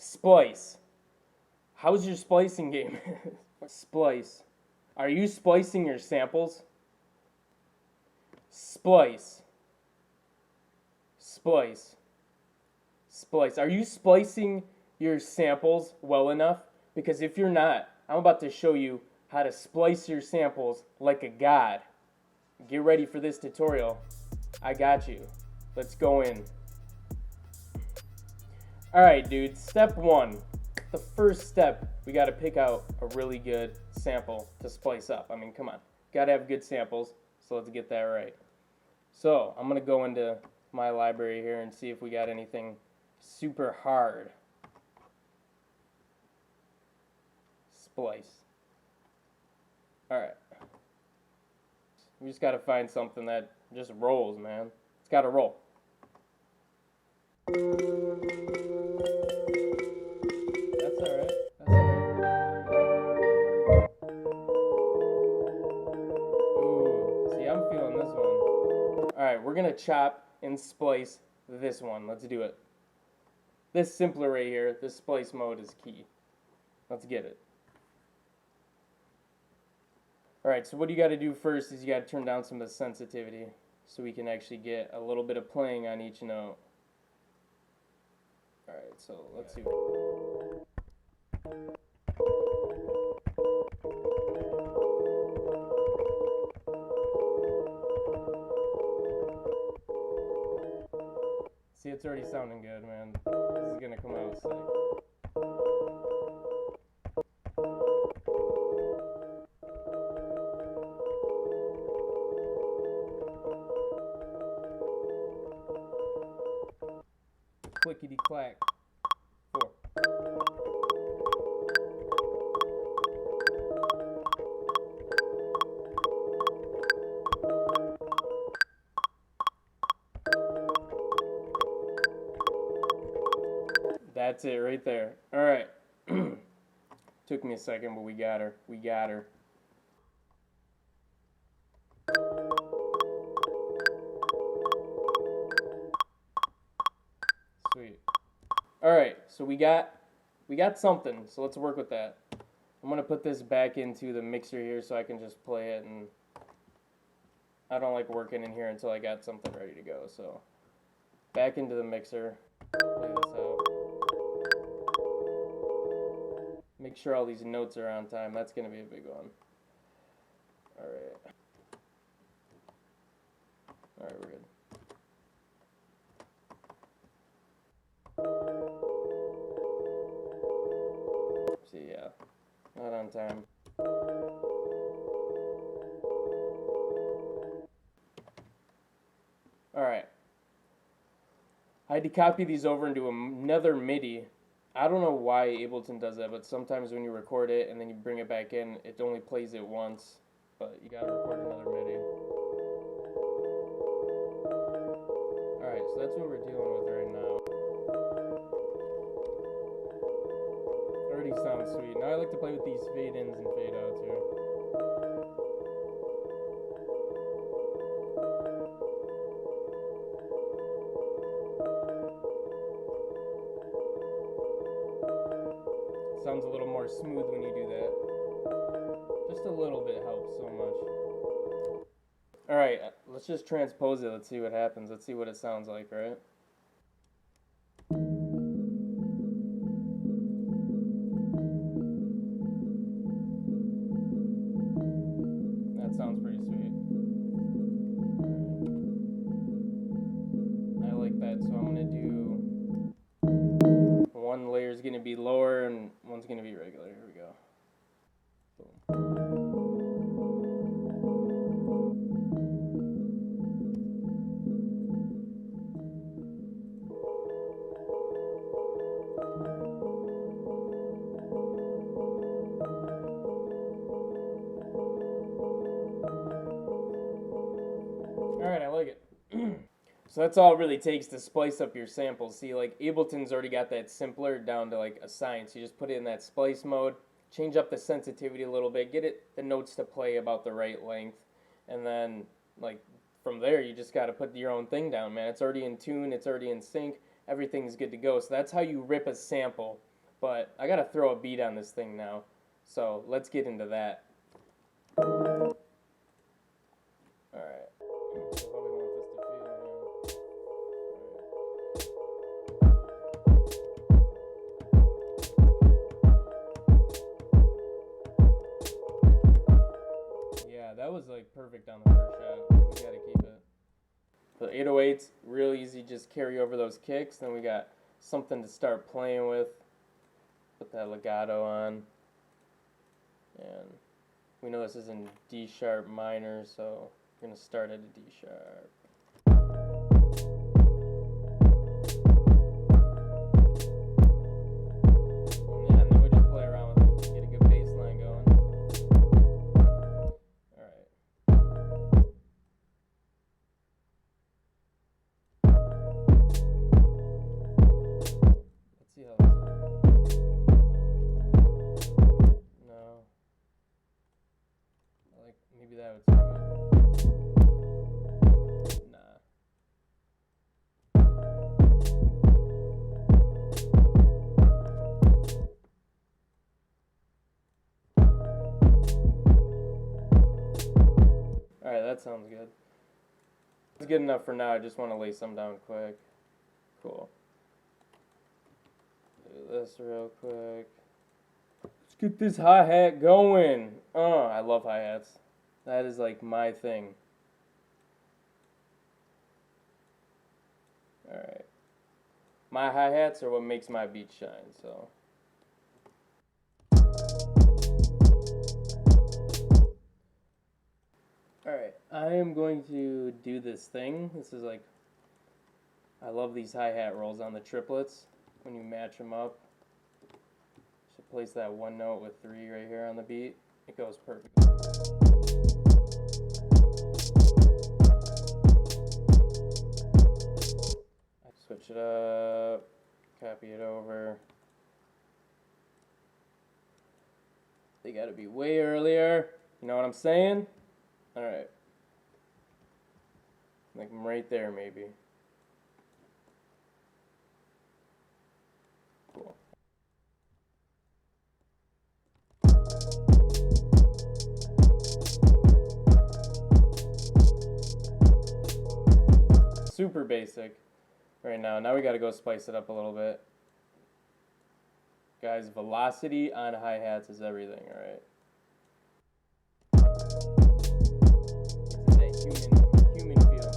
Splice. How's your splicing game? Splice. Are you splicing your samples? Splice. Splice. Splice. Are you splicing your samples well enough? Because if you're not, I'm about to show you how to splice your samples like a god. Get ready for this tutorial. I got you. Let's go in. Alright, dude. Step one. The first step, we got to pick out a really good sample to splice up. I mean, come on. Got to have good samples, so let's get that right. So, I'm going to go into my library here and see if we got anything super hard. Splice. Alright. We just got to find something that just rolls, man. It's got to roll. That's alright. That's alright. Ooh, see, I'm feeling this one. Alright, we're going to chop and splice this one. Let's do it. This simpler right here, this splice mode is key. Let's get it. Alright, so what you got to do first is you got to turn down some of the sensitivity so we can actually get a little bit of playing on each note. Alright, so let's see. See, it's already sounding good, man. This is gonna come out sick. Clickety clack. 4. That's it right there. All right. Took me a second, but we got her. We got her. Sweet. All right, so we got something. So let's work with that. I'm gonna put this back into the mixer here so I can just play it, and I don't like working in here until I got something ready to go. So back into the mixer. Play this out. Make sure all these notes are on time. That's gonna be a big one. All right. All right, we're good. See, yeah, not on time. Alright. I had to copy these over into another MIDI. I don't know why Ableton does that, but sometimes when you record it and then you bring it back in, it only plays it once. But you gotta record another MIDI. Alright, so that's what we're dealing with right now. Already sounds sweet. Now I like to play with these fade-ins and fade-outs here. Sounds a little more smooth when you do that. Just a little bit helps so much. Alright, let's just transpose it. Let's see what happens. Let's see what it sounds like, right? That sounds pretty sweet. I like that, so I'm going to do... One layer is going to be lower and one's going to be regular. Here we go. Boom. Alright, I like it. So that's all it really takes to splice up your samples. See, like Ableton's already got that simpler down to like a science. You just put it in that splice mode, change up the sensitivity a little bit, get the notes to play about the right length, and then like from there you just got to put your own thing down, man. It's already in tune, it's already in sync, everything's good to go. So that's how you rip a sample But I gotta throw a beat on this thing now. So let's get into that. Alright. How we want this to feel, man. Yeah, that was like perfect on the first shot. We gotta keep it. The 808s, real easy, just carry over those kicks. Then we got something to start playing with. Put that legato on. And we know this is in D sharp minor, so we're gonna start at a D sharp. Yeah, and then we just play around with it, get a good bass line going. Alright. Let's see how this is. No. I like, maybe that would sound good. Nah. Alright, that sounds good. It's good enough for now. I just want to lay some down quick. Cool. Do this real quick. Let's get this hi-hat going. I love hi-hats. That is like my thing. Alright. My hi-hats are what makes my beat shine, so. Alright, I am going to do this thing. This is like, I love these hi-hat rolls on the triplets when you match them up. Should place that one note with 3 right here on the beat. It goes perfectly. Switch it up, copy it over. They gotta be way earlier. You know what I'm saying? Alright. Like I'm right there maybe. Cool. Super basic right now. Now we gotta go spice it up a little bit. Guys, velocity on hi-hats is everything, alright? This is that human feel.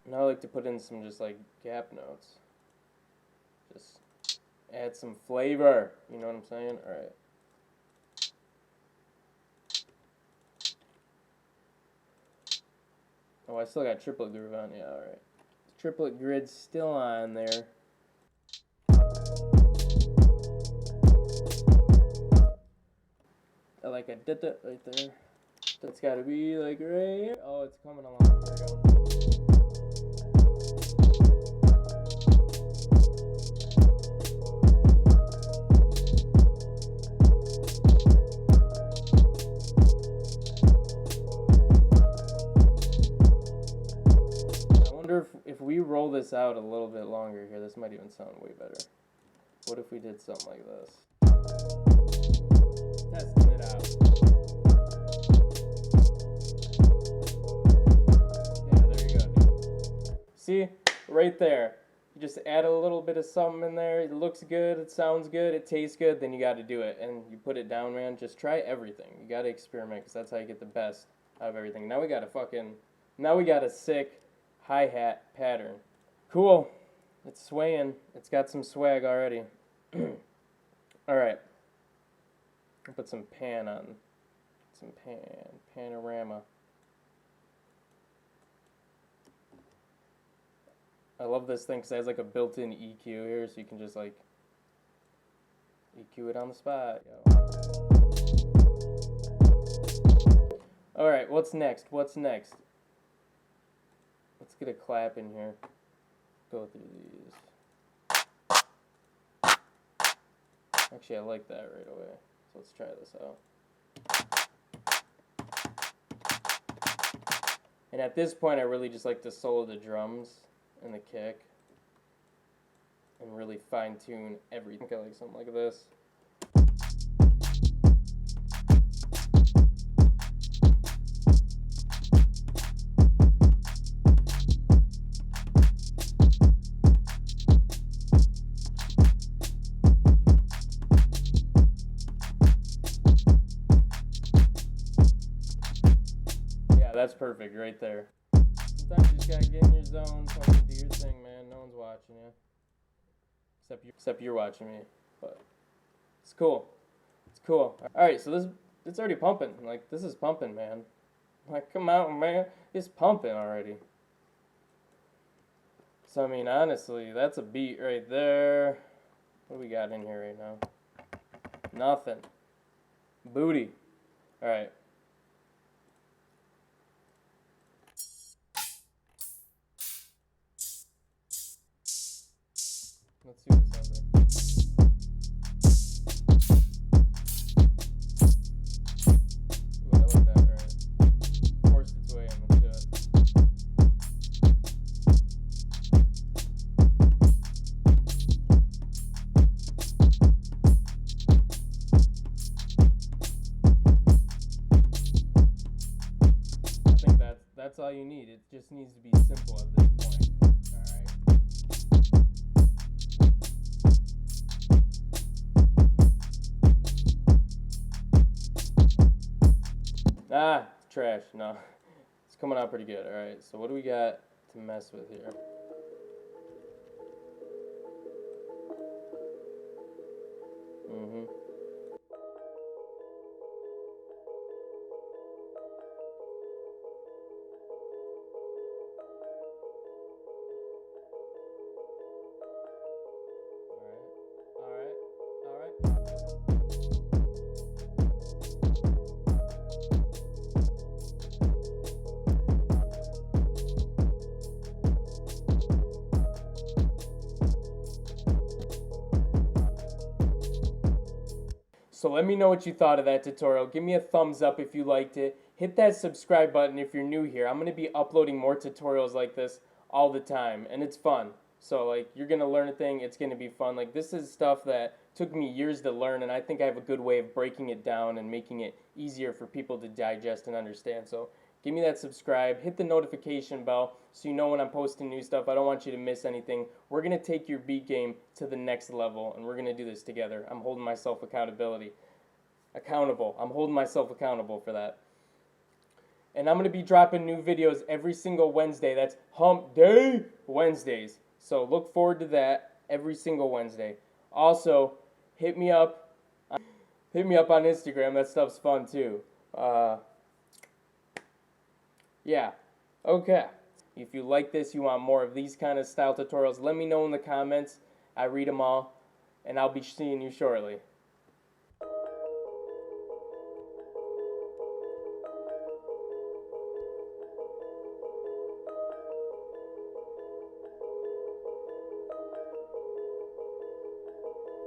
Now I like to put in some just like gap notes. Just add some flavor. You know what I'm saying? Alright. Oh, I still got triplet groove on. Yeah, alright. Triplet grid's still on there. I like a da-da right there. That's gotta be like right here. Oh, it's coming along. There we go. I wonder if we roll this out a little bit longer here, this might even sound way better. What if we did something like this? Testing it out. Yeah, there you go, dude. See? Right there. You just add a little bit of something in there. It looks good, it sounds good, it tastes good, then you got to do it. And you put it down, man. Just try everything. You got to experiment because that's how you get the best out of everything. Now we got a sick hi-hat pattern. Cool. It's swaying. It's got some swag already. Alright. I'll put some pan on. Some panorama. I love this thing because it has like a built-in EQ here, so you can just like EQ it on the spot. Alright, what's next? What's next? Let's get a clap in here. Go through these. Actually, I like that right away. So let's try this out. And at this point, I really just like to solo the drums and the kick and really fine tune everything. I like something like this. Yeah, that's perfect right there. Sometimes you just gotta get in your zone, fucking do your thing, man. No one's watching you. Except you're watching me. But it's cool. It's cool. Alright, so it's already pumping. Like, this is pumping, man. Like, come on, man. It's pumping already. So, I mean, honestly, that's a beat right there. What do we got in here right now? Nothing. Booty. Alright. Let's see what it sounds like. Ooh, I like that, right? Forced its way in, let's do it. I think that's all you need. It just needs to be simple at this point. Alright. Ah, it's trash. No. It's coming out pretty good. Alright, so what do we got to mess with here? Alright. So let me know what you thought of that tutorial. Give me a thumbs up if you liked it. Hit that subscribe button if you're new here. I'm going to be uploading more tutorials like this all the time, and it's fun. So like, you're going to learn a thing, it's going to be fun. Like, this is stuff that took me years to learn, and I think I have a good way of breaking it down and making it easier for people to digest and understand. So give me that subscribe, hit the notification bell so you know when I'm posting new stuff. I don't want you to miss anything. We're going to take your beat game to the next level, and we're going to do this together. I'm holding myself accountable. I'm holding myself accountable for that. And I'm going to be dropping new videos every single Wednesday. That's Hump Day Wednesdays. So look forward to that every single Wednesday. Also, hit me up on Instagram. That stuff's fun too. Yeah. Okay. If you like this, you want more of these kind of style tutorials, let me know in the comments. I read them all, and I'll be seeing you shortly.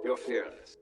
You're fearless.